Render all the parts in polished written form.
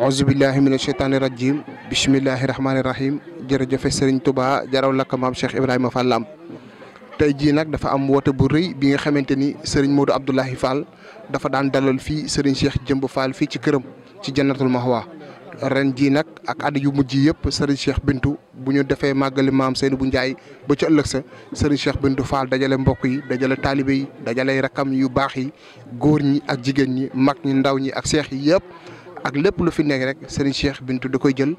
auzubillahi mina sheytaani rajim bismillahi rahmaani rahim jërëjëfe Serigne Touba jaraw lakk maam Cheikh Ibrahima Fall Lamp tey jii nag dafa am woote bu rëy bi nga xamante ni Serigne Modou Abdoulaye Fall dafa daan dalal fii Serigne Cheikh Jëmb Fall fii ci këram ci Jannatul Mahwa ren jii nag ak at yu mujj yëpp Serigne Cheikh Bintou bu ñu defee màggali maam Seynabou Ndiaye ba ci ëllëg sa Serigne Cheikh Bintou Fall dajale mbokk yi dajale taalibe yi dajale rakam yu baax yi góor ñi ak jigéen ñi mag ñi ndaw ñi ak seex yi yëpp. ak lépp lu fi nekk rek Serigne Cheikh Bintou da koy jël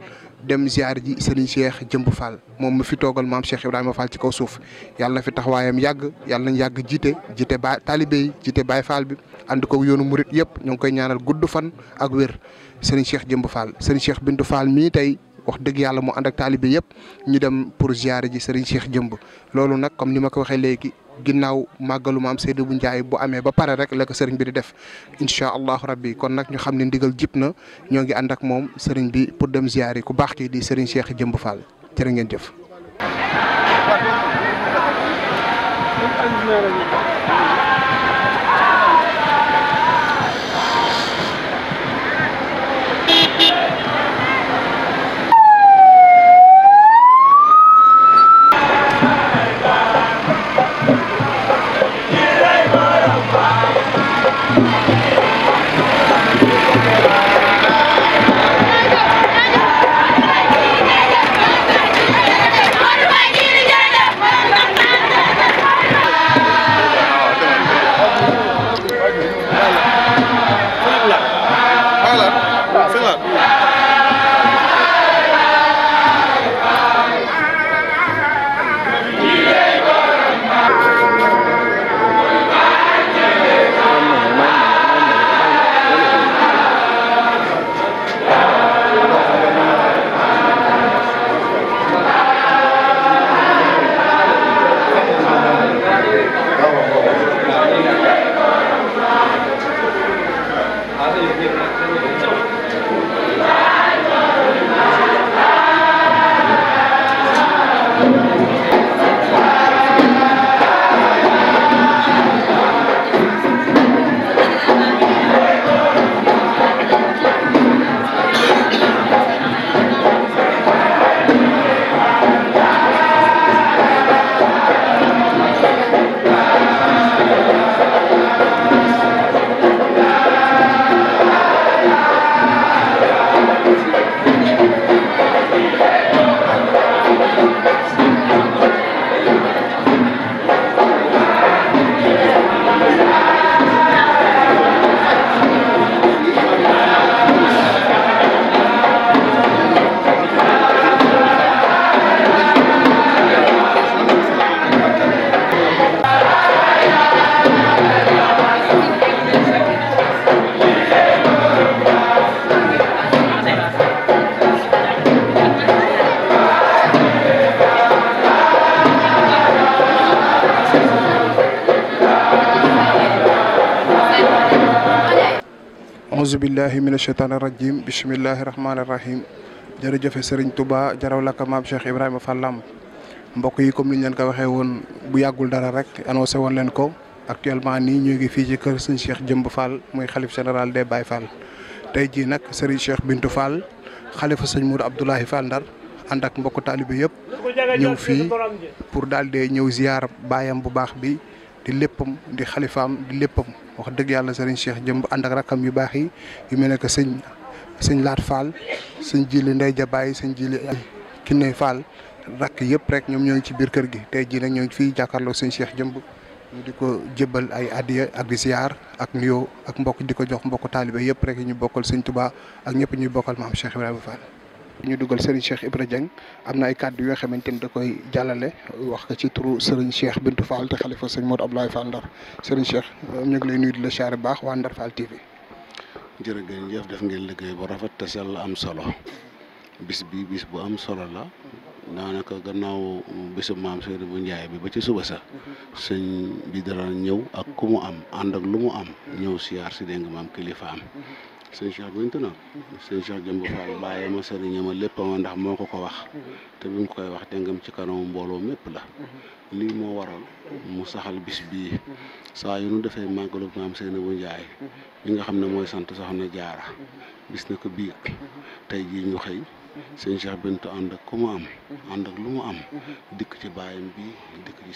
dem ziar ji Serigne Cheikh Jëmb Fall moom mi fi toogal maam Cheikh Ibrahima Fall ci kaw suuf yàlla na fi taxawaayam yàgg yàlla nañ yàgg jiite ba taalibe yi jiite Baye Fall bi ànd ko yoonu murit yëpp ñoo ngi koy ñaanal gudd fan ak wér Serigne Cheikh Jëmb Fall Serigne Cheikh Bintou Fall mii tey wax dëgg yàlla mu ànd ak taalibe yëpp ñu dem pour ziar ji Serigne Cheikh Jëmb loolu nag comme ni ma ko waxee léegi. ginnaaw màggalu maam Seynabou Ndiaye bu amee ba pare rek la ko sëriñ bi di def incha allahu rabbi kon nag ñu xam ne ndigal jib na ñoo ngi ànd ak moom sëriñ bi pour dem ziyaari ku baax kii di sëriñ Cheikh Jëmb Fall jërë ngeen jëf. auzubillahi mina sheytaani rajim bismillahi rahmaani rahim jërëjëfe Serigne Touba jaraw lakk maam Cheikh Ibrahima Fall Lamp mbokk yi comme ni ñu leen ko waxee woon bu yàggul dara rek annoncé woon leen ko actuellement nii ñu ngi fii ci kër Serigne Cheikh Jëmb Fall muy xalif général des Baye Fall tey jii nag Serigne Cheikh Bintou Fall xalifa sëñ Modou Abdoulaye Fall Ndar ànd ak mbokku taalibe yëpp ñëw fii pour daal di ñëw ziar baayam bu baax bi di léppam di xalifaam di léppam wax dëgg yàlla Serigne Cheikh Jëmb ànd ak rakkam yu baax yi yu mel ne que sëñ Laat Fall sëñ Jili Ndey Jabaay sëñ Jili Kiné Fall rakk yëpp rek ñoom ñoo ngi ci biir kër gi tey jii nag ñoo ngi fii jàkkaarloo sëñ Cheikh Jëmb ñu di ko jébbal ay addiya ak di ziar ak nuyoo ak mbokk di ko jox mbokk taalibe yëpp rek ñu bokkal sëñ Touba ak ñëpp ñuy bokkal maam Cheikh Ibrahima Fall. ñu dugal Serigne Cheikh Ibra Dieng am na ay kàddu yoo xamante ni da koy jàllale wax ko ci turu Serigne Cheikh Bintou Fall te xalifa sëñ Modou Abdoulaye Fall Ndar Serigne Cheikh ñu ngi lay nuyu di la siyaare baax waa Ndar Fall TV. jërëjëf def ngeen liggéey bu rafet te sell am solo bis bu am solo la daanaka gannaaw bisu maam Seynabou Ndiaye bi ba ci suba sax sëñ bi dara ñëw ak ku mu am ànd ak lu mu am ñëw siyaar si dégg nga maam kilifa am sëñ Cheikh Bintu nag sëñ Cheikh Jëmb Fall bàyyi ma sëriñ ma lépp ma ndax moo ko wax te bi mu koy wax dengam ci kanamu mbooloo mépp la lii moo waral mu saxal bis bii saa yu nu defee màggalu maam Seynabou Ndiaye mi nga xam ne mooy sant Soxna Jaara bis na ko biig tey jii ñu xëy sëñ Cheikh Bintu ànd ak ku mu am ànd ak lu mu am dikk ci baayam bii dikk ci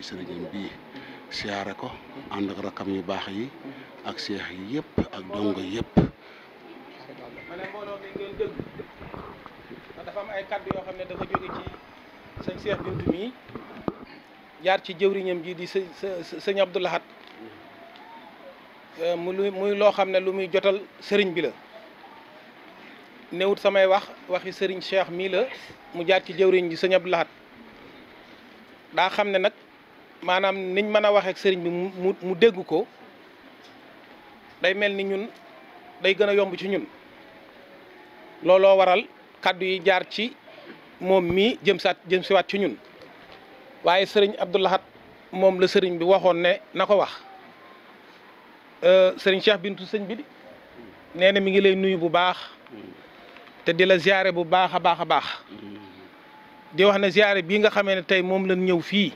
sëriñam bii siyaare ko ànd ak rakkam yu baax yi ak seex yi yëpp ak dongo yëpp. ma ne mbooloo mi ngeen dégg dafa am ay kaddu yoo xam ne dafa jóge ci sëñ Cheikh Bintu mii jaar ci jëwriñam ji di sëñ Abdou Lahad muy loo xam ne lu muy jotal sëriñ bi la newut samay waxi sëriñ Cheikh mii la mu jaar ci jëwriñ ji sëñ Abdou Lahad daa xam ne nag maanaam niñ mën a waxee ak sëriñ bi mu dégg ko day mel ni ñun day gën a yomb ci ñun looloo waral kaddu yi jaar ci moom mii jëm siwaat ci ñun waaye sëriñ Abdou Lahad moom la sëriñ bi waxoon ne na ko wax sëriñ Cheikh Bintu sëñ bi nee na mi ngi lay nuyu bu baax te di la ziare bu baax a baax a baax di wax ne ziare bii nga xamee ne tey moom lañ ñëw fii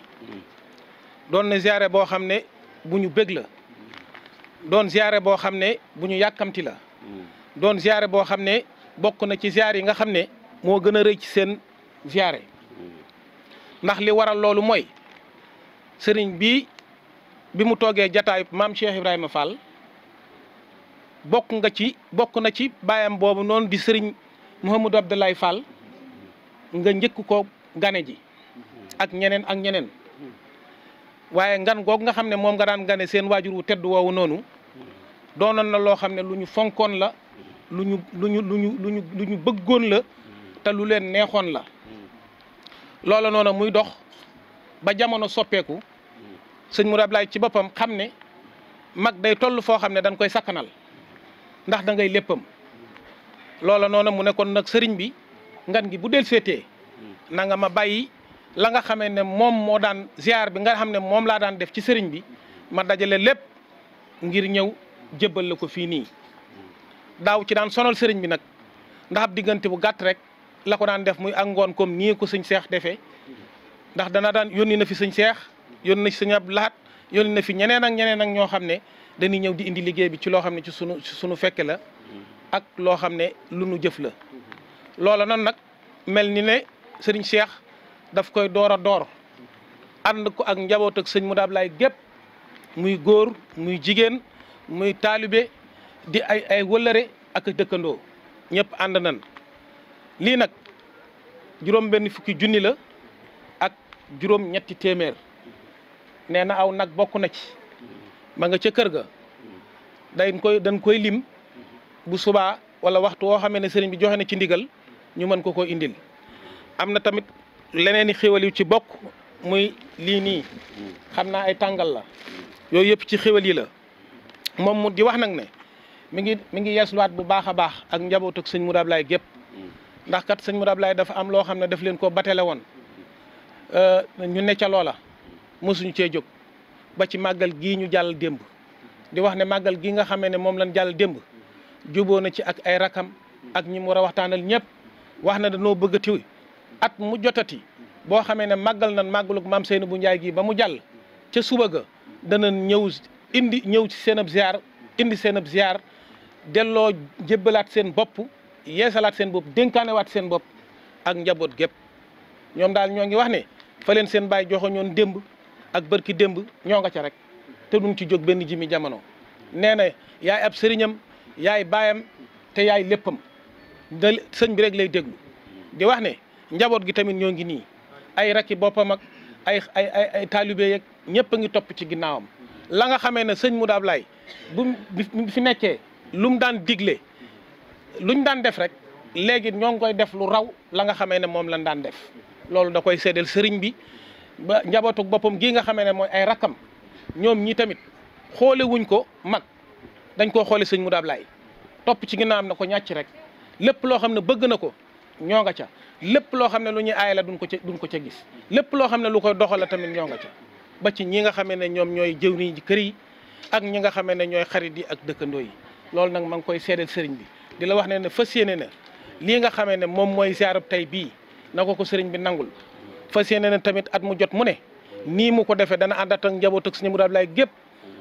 doon na ziare boo xam ne bu ñu bëgg la doon ziare boo xam ne bu ñu yàkkamti la doon ziare boo xam ne bokk na ci ziare yi nga xam ne moo gën a rëy ci seen ziare ndax li waral loolu mooy sëriñ bi mu toogee jataayu maam Cheikh Ibrahima Fall bokk na ci baayam boobu noonu di sëriñ Mouhamadou Abdoulaye Fall nga njëkk ko gane ji ak ñeneen waaye ngan goog nga xam ne moom nga daan gane seen waajur wu tedd woowu noonu doonoon na loo xam ne lu ñu fonkoon la lu ñu bëggoon la te lu leen neexoon la loola noonu muy dox ba jamono soppeeku sëñ Mourou Ablaye ci boppam xam ne mag day toll foo xam ne dañ koy sakkanal ndax da ngay léppam loola noonu mu ne kon nag sëriñ bi ngan gi bu del seetee na nga ma bàyyi la nga xamee ne moom moo daan ziar bi nga xam ne moom laa daan def ci sëriñ bi ma dajale lépp ngir ñëw jébbal la ko fii nii daaw ci daan sonal sëriñ bi nag ndax ab diggante bu gàtt rek la ko daan def muy ak ngoon comme nii ko sëñ Seex defee ndax dana daan yónni na fi sëñ Seex yónni na fi sëñ Abdou Lahad yónni na fi ñeneen ak ñoo xam ne dañuy ñëw di indi liggéey bi ci loo xam ne ci sunu fekke la ak loo xam ne lu nu jëf la loola noonu nag mel ni ne sëriñ Seex daf koy door ànd ko ak njaboot ak sëñ Mourou Ablaye gépp muy góor muy jigéen muy taalibe di ay wëllëre ak dëkkandoo ñëpp ànd nan lii nag juróom benn fukki junni la ak juróom ñetti téeméer nee na aw nag bokk na ci ma nga ca kër ga dañ koy lim bu subaa wala waxtu woo xamee ne sëriñ bi joxe na ci ndigal ñu mën ko indil am na tamit leneen i xéwal yu ci bokk muy lii nii xam naa ay tàngal la yooyu yëpp ci xéwal yi la moom mu di wax nag ne mi ngi yeesluwaat bu baax a baax ak njaboot ak sëñ Mourou Ablaye gépp ndax kat sëñ Mourou Ablaye dafa am loo xam ne daf leen ko batale woon ñu ne ca loola mosuñu cee jóg ba ci màggal gii ñu jàll démb di wax ne màggal gii nga xamee ne moom lañ jàll démb juboo na ci ak ay rakam ak ñi mu war a waxtaanal ñëpp wax na dañoo bëggati at mu jotati boo xamee ne màggal nan màggalug maam Seynabou Ndiaye gii ba mu jàll ca suba ga dana ñëw ci seen ab ziar indi seen ab ziar delloo jébbalaat seen bopp yeesalaat seen bopp dénkaanewaat seen bopp ak njaboot gépp ñoom daal ñoo ngi wax ne fa leen seen baay joxo ñoon démb ak bërki démb ñoo nga ca rek te duñ ci jóg benn jimi jamono nee na yaay ab sëriñam yaay baayam te yaay léppam da sëñ bi rek lay déglu di wax ne njaboot gi tamit ñoo ngi nii ay rakki boppam ak ay taalibe yeeg ñëpp a ngi topp ci ginnaawam la nga xamee ne sëñ Mourou Ablaye bu fi nekkee lu mu daan digle luñ daan def rek léegi ñoo ngi koy def lu raw la nga xamee ne moom lañ daan def loolu da koy seddal sëriñ bi ba njabootu boppam gii nga xamee ne mooy ay rakkam ñoom ñi tamit xoole wuñ ko mag dañ koo xoole sëñ Mourou Ablaye topp ci ginnaawam na ko ñàcc rek lépp loo xam ne bëgg na ko ñoo nga ca lépp loo xam ne lu ñuy aaye la duñ ko ca gis lépp loo xam ne lu koy doxal la tamit ñoo nga ca ba ci ñi nga xamee ne ñoom ñooy jëwriñ ji kër yi ak ñi nga xamee ne ñooy xarit yi ak dëkkandoo yi loolu nag ma ngi koy seedeel sëriñ bi di la wax ne fas yéene na lii nga xamee ne moom mooy ziarab tey bii na ko sëriñ bi nangul fas yéene na tamit at mu jot mu ne nii mu ko defee dana àndat ak njaboot ak Sëriñ Modou Abdoulaye gépp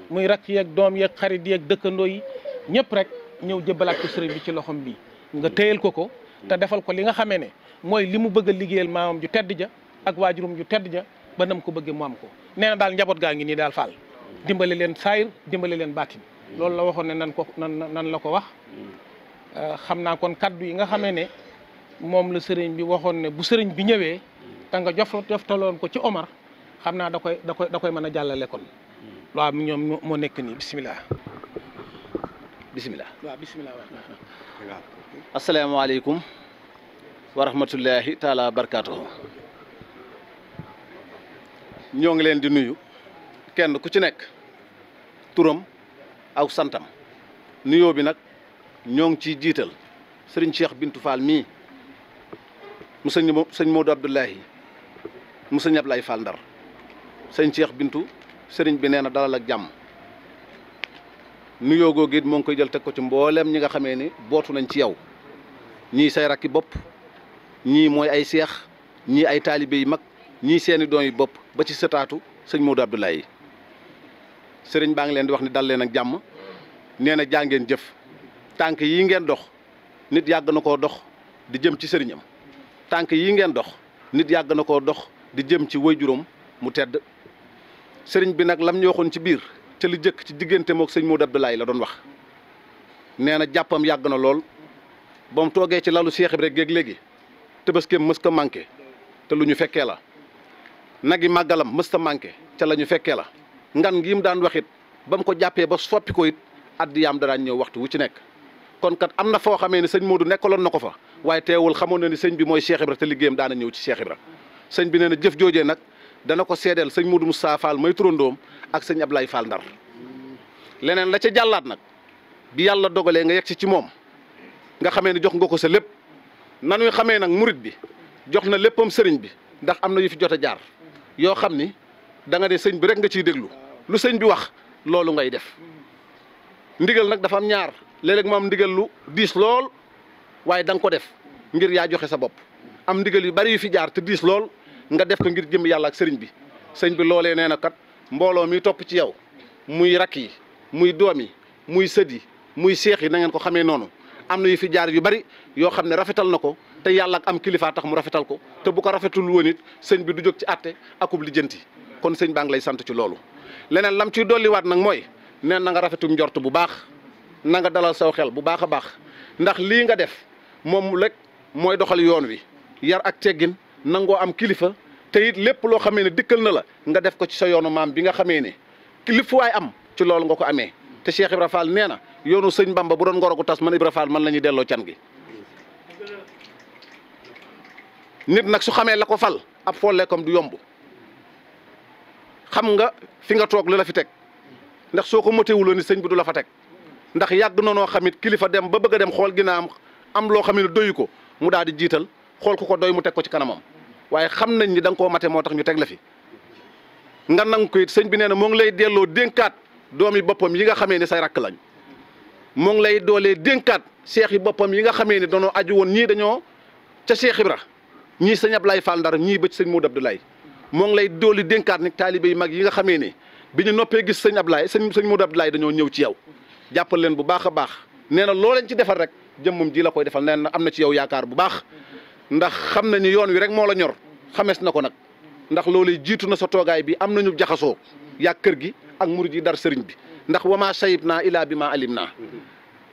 muy rakk yeeg doom yeeg xarit yeeg dëkkandoo yi ñëpp rek ñëw jëbbalaat ko sëriñ bi ci loxom bi nga téyel ko te defal ko li nga xamee ne mooy li mu bëgg a liggéeyal maamam ju tedd ja ak waajurum ju tedd ja ba nam ko bëggee mu am ko nee na daal njaboot gaa ngi nii daal Fall dimbali leen saayir dimbali leen baatin loolu la waxoon ne nan la ko wax xam naa kon kaddu yi nga xamee ne moom la sëriñ bi waxoon ne bu sëriñ bi ñëwee te nga joftaloon ko ci Omar xam naa da koy mën a jàllale kon waaw ñoom moo nekk nii bisimilah. waaw bisimilah. asalaamaaleykum wa rahmatullahi taala wa barakaatuhu. ñoo ngi leen di nuyu kenn ku ci nekk turam aw santam nuyoo bi nag ñoo ngi ciy jiital sëriñ Cheikh Bintou Fall mii mu sëñ Modou Abdoulahi mu sëñ Ablaye Fall Ndar sëñ Cheikh Bintou sëriñ bi nee na dalal ak jàmm nuyoo googu it moo ngi koy jël teg ko ci mbooleem ñi nga xamee ni bootu nañ ci yow ñii say rakki bopp ñii mooy ay seex ñii ay taalibe yi mag ñii seeni doom yi bopp ba ci sëtaatu sëñ Modou Abdoulaye yi sëriñ baa ngi leen di wax ni dal leen ak jàmm nee na jaa ngeen jëf tànk yi ngeen dox nit yàgg na koo dox di jëm ci sëriñam tànk yi ngeen dox nit yàgg na koo dox di jëm ci waajuram mu tedd sëriñ bi nag lam ñu waxoon ci biir ca li jëkk ci diggante mook sëñ Modou Abdoulaye la doon wax nee na jàppam yàgg na lool ba mu toogee ci lalu Seex Ibra géeg léegi tëbaskeem mës ka manqué te lu ñu fekkee la nag yi màggalam mës ta manqué ca la ñu fekkee la ngan gi mu daan waxit ba mu ko jàppee ba soppi ko it addiyaam daan ñëw waxtu wu ci nekk kon kat am na foo xamee ne sëñ Modou nekkaloon na ko fa waaye teewul xamoon na ni sëñ bi mooy Seex Ibra te liggéeyam daana ñëw ci Seex Ibra sëñ bi nee na jëf joojee nag dana ko seedeel sëñ Modou Moussa Fall may turandoom ak sëñ Ablaye Fall Ndar leneen la ca jàllaat nag bi yàlla dogalee nga yegg ci moom nga xamee ne jox nga ko sa lépp nanuy xamee nag murit bi jox na léppam sëriñ bi ndax am na yu fi jot a jaar yoo xam ni da nga ne sëñ bi rek nga ciy déglu lu sëñ bi wax loolu ngay def ndigal nag dafa am ñaar léeg-léeg mu am ndigal lu diis lool waaye da nga ko def ngir yaa joxe sa bopp am ndigal yu bari yu fi jaar te diis lool nga def ko ngir jëm yàlla ak sëriñ bi sëñ bi loolee nee na kat mbooloo mi topp ci yow muy rakk yi muy doom yi muy sët yi muy seex yi na ngeen ko xamee noonu am na yu fi jaar yu bari yoo xam ne rafetal na ko te yàlla ak am kilifa tax mu rafetal ko te bu ko rafetul woon it sëñ bi du jóg ci àtte akub lijjanti kon sëñ baa ngi lay sant ci loolu. leneen lam ciy dolliwaat nag mooy neen na nga rafetum njort bu baax na nga dalal saw xel bu baax a baax ndax lii nga def moom rek mooy doxal yoon wi yar ak teggin nangoo am kilifa te it lépp loo xamee ne dikkal na la nga def ko ci sa yoonu maam bi nga xamee ne kilifa waay am ci loolu nga ko amee te Cheikh Ibra Fall nee na yoonu sëñ Bamba bu doon ngoro gu tas man Ibra Fall man la ñuy delloo can gi. nit nag su xamee la ko fal ab folleekom du yomb xam nga fi nga toog lu la fi teg ndax soo ko motewuloo ni sëñ bi du la fa teg ndax yàgg na noo xamit kilifa dem ba bëgg a dem xool ginnaaw am loo xam ne doyu ko mu daal di jiital xool ku ko doy mu teg ko ci kanamam waaye xam nañ ni da nga koo mate moo tax ñu teg la fi nga nangu ko it sëñ bi nee na moo ngi lay delloo dénkaat doomi boppam yi nga xamee ne say rakk lañ moo ngi lay doolee dénkaat seex yi boppam yi nga xamee ne dañoo aju woon ñii dañoo ca Cheikh Ibra ñii sëñ Ablaye Fall Ndar ñii ba ci sëñ Modou Abdoulaye moo ngi lay dooli dénkaat ni taalibe yi mag yi nga xamee ne bi ñu noppee gis sëñ Ablaye sëñ Modou Abdoulaye dañoo ñëw ci yow jàppal leen bu baax a baax nee na loo leen ci defal rek jëmmam ji la koy defal nee na am na ci yow yaakaar bu baax ndax xam na ni yoon wi rek moo la ñor xamees na ko nag ndax loolu jiitu na sa toogaay bi am nañu jaxasoo yaa kër gi ak murid yi dar sëriñ bi ndax wama sayib naa ilaa bi ma alim naa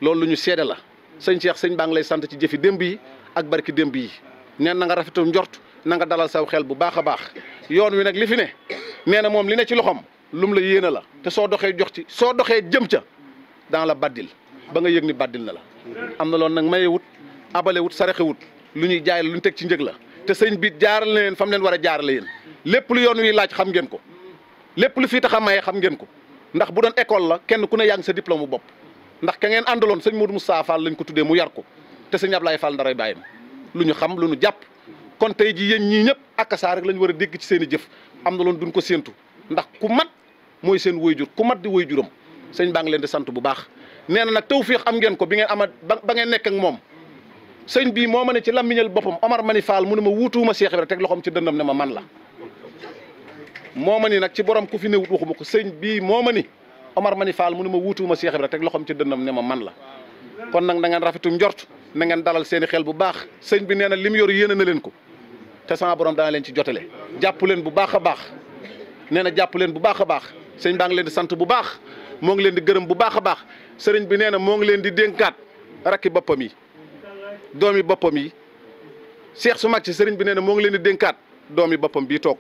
loolu lu ñu seede la sëñ Cheikh sëñ baa ngi lay sant ci jëfi démb yi ak barki démb yi neen na nga rafetu njort na nga dalal saw xel bu baax a baax yoon wi nag li fi ne nee na moom li ne ci loxom lum la yéene la te soo doxee jox ci soo doxee jëm ca dans la baddil ba nga yëg ni baddil na la am na loolu nag mayewut abalewut sarexewut lu ñuy jaay la lu ñu teg ci njëg la te sëñ bi jaaral na leen fam leen war a jaarale yéen lépp lu yoon wi laaj xam ngeen ko lépp lu fii tax a maye xam ngeen ko ndax bu doon école la kenn ku ne yaa ngi sa diplôme bu bopp ndax ka ngeen àndaloon sëñ Modou Moussa Fall lañ ko tuddee mu yar ko te sëñ Ablaye Fall Ndaray bàyyam lu ñu xam lu ñu jàpp kon tey ji yéen ñii ñëpp akasa rek lañ war a dégg ci seen i jëf am na loon duñ ko séentu ndax ku mat mooy seen waajur ku mat di waajuram sëñ baa ngi leen di sant bu baax nee na nag tawfiix am ngeen ko bi ngeen ama ba ngeen nekk ak moom sëñ bii moo ma ne ci lammiñal boppam Omar Mani Fall mu ne ma wuutuwuma Cheikh Ibra teg loxoom ci dëndam ne ma man la moo ma ni nag ci borom ku fi newut waxuma ko sëñ bii moo ma ni Omar Mani Fall mu ne ma wuutuwuma Cheikh Ibra teg loxoom ci dëndam ne ma man la kon nag na ngeen rafetu njort na ngeen dalal seeni xel bu baax sëñ bi nee na li mu yor yéene na leen ko te sama borom dana leen ci jotale jàpp leen bu baax a baax nee na jàpp leen bu baax a baax sëñ baa ngi leen di sant bu baax moo ngi leen di gërëm bu baax a baax sëriñ bi nee na moo ngi leen di dénkaat rakki boppam yi doomi boppam yi seex su mag ci sëriñ bi nee na moo ngi leen di dénkaat doomi boppam bii toog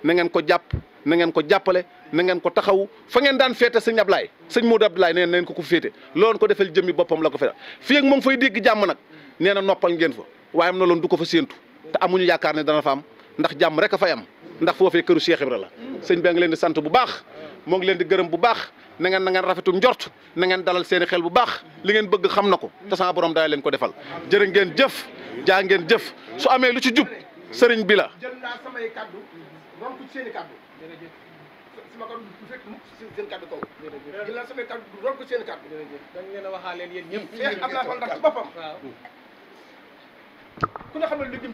na ngeen ko jàpp na ngeen ko jàppale na ngeen ko taxawu fa ngeen daan féete sëñ Ablaye sëñ Modou Abdoulaye nee na ngeen ko féete loolu ko defal jëmmi boppam la ko fete fii ak moo ngi fay dégg jàmm nag nee na noppal ngeen fa waaye am na loolu du ko fa séentu te amuñu yaakaar ne dana fa am ndax jàmm rek a fay am ndax foofee këru Cheikh Ibra la sëñ bi ngi leen di sant bu baax moo ngi leen di gërëm bu baax na ngeen rafetu njort na ngeen dalal seeni xel bu baax li ngeen bëgg xam na ko te sama borom daay leen ko defal jërë ngeen jëf jaa ngeen jëf su amee lu ci jub sëriñ bi la. jël naa samay kaddu ronk ci seen i kaddu sama kaddu bu fekk mukk seen kaddu kaw jël naa samay kaddu ronk ci seen i kaddu dañ leen a waxaaleen yéen ñëpp Cheikh Abdoulaye Fall ndax ci boppam ku ne xam ne lu jëm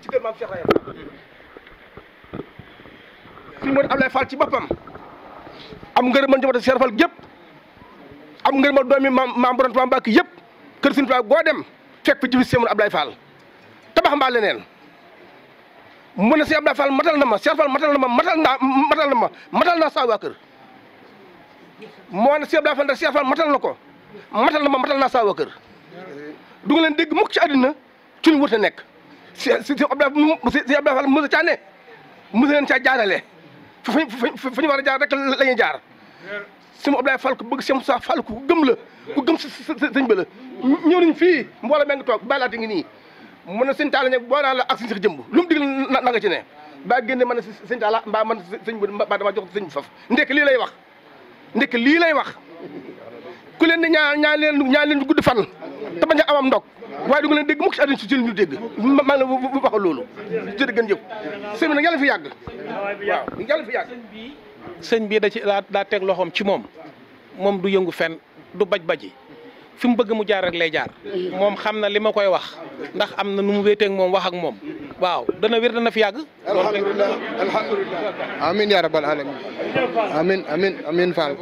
ci kër maam Cheikh Rayam si Modou Abdoulaye Fall ci boppam am ngërëmal njabootu Cheikh Fall gépp am ngërëmal doomi maam borom Tuubaa Mbàkke yëpp kër Sëriñ Tuubaa goo dem fekk fi ci Modou Abdoulaye Fall tabax mbaa leneen mu ne Cheikh Abdoulaye Fall matal na ma Cheikh Fall matal na ma matal naa saa waa kër moo ne Cheikh Abdoulaye Fall ndax Cheikh Fall matal na ko matal na ma matal naa saa waa kër du nga leen dégg mukk ci àddina ci ñu wut a nekk Cheikh Abdoulaye Fall mos a caa ne mos leen caa jaarale fa ñu war a jaar rek la ñuy jaar Cheikh Abdoulaye Fall ku bëgg Cheikh Moussa Fall ku gëm la ku gëm sëñ ba la ñëw nañ fii mbooloo ma ngi toog bàyyilaate ngi nii mu ne sëñ Talla ñeg boo naa la ak sëñ Cheikh jëmb lu mu digal na nga ci ne ba génne man sëñ Talla mbaa man sëñ bi mbaa dama jox sëñ bi faf ndekk lii lay wax ndekk lii lay wax ku leen di ñaan leen gudd fan te bañ a amam ndog waaye du nga leen dégg mukk ci àdduna si ñu dégg maa ngi la waxal loolu jërë ngeen jëf sëñ bi nag yàlla fi yàgg waaw yàlla fi yàgg sëñ bi da ci daa teg loxoom ci moom du yëngu fenn du baj-baji fi mu bëgg mu jaar rek lay jaar moom xam na li ma koy wax ndax am na nu mu wéeteeg moom wax ak moom waaw dana wér dana fi yàgg alhamdulilah amin ya rabbal alamin amin Fall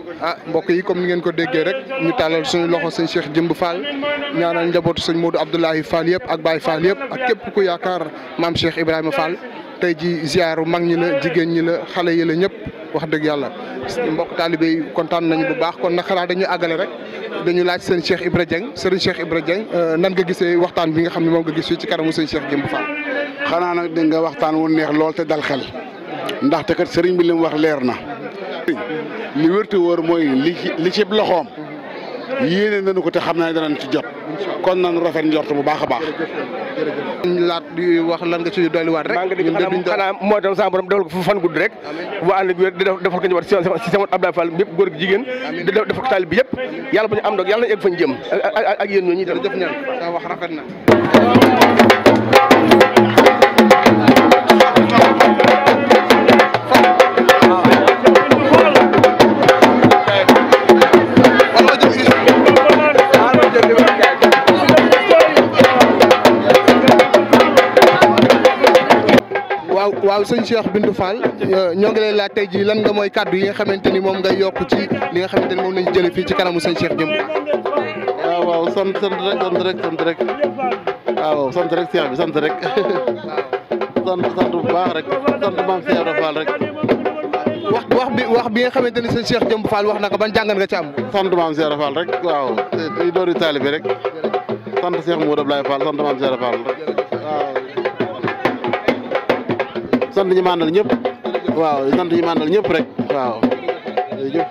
mbokk yi comme ni ngeen ko déggee rek ñu tàllal suñu loxo sëñ Cheikh Jëmb Fall ñaanal njabootu sëñ Modou Abdoulaye Fall yëpp ak Baye Fall yëpp ak képp ku yaakaar maam Cheikh Ibrahima Fall tey ji ziaru mag ñi la jigéen ñi la xale yi la ñëpp wax dëgg yàlla mbokk taalibe yi kontaan nañu bu baax kon nag xanaa dañuy àggale rek dañu laaj sëñ Cheikh Ibra Dieng sëriñ Cheikh Ibra Dieng nan nga gisee waxtaan bi nga xam ne moom nga gis fii ci kanamu sëñ Cheikh Jëmb Fall. xanaa nag dégg nga waxtaan wu neex lool te dal xel ndaxte kat sëriñ bi li mu wax leer na li wérte wóor mooy li ci loxoom yéene nañu ko te xam naa ne danañ ci jot kon nañu rafet njort bu baax a baax. laat di wax lan nga ci dolliwaat rek. xanaa moo tam sama borom defal ko fu fan gudd rek. bu ànd ak wér defal ko ñëwaat si sama Abdoulaye Fall bépp góor ak jigéen. defal ko taal bi yëpp yàlla bu ñu am ndoog yàlla na egg fañ jëm ak yéen ñooñu itam. jërëjëf ñaan sa wax rafet na. waaw sëñ Cheikh Bintou Fall ñoo ngi lay laaj tey jii lan nga mooy kàddu yi nga xamante ni moom ngay yokk ci li nga xamante ni moom lañu jëlee fii ci kanamu sëñ Cheikh Jëmb. waaw sant rek waaw sant rek Cheikh bi sant rek sant bu baax rek sant maam Cheikh Ibra Fall rek. wax bi nga xamante ni sëñ Cheikh Jëmb Fall wax na ko ban jàngat nga ci am. sant maam Cheikh Ibra Fall rek waaw te doori taalibe rek sant Cheikh Modou Abdoulaye Fall sant maam Cheikh Ibra Fall rek waaw. sant ñi mandal ñëpp waaw sant ñi mandal ñëpp rek waaw jërëjëf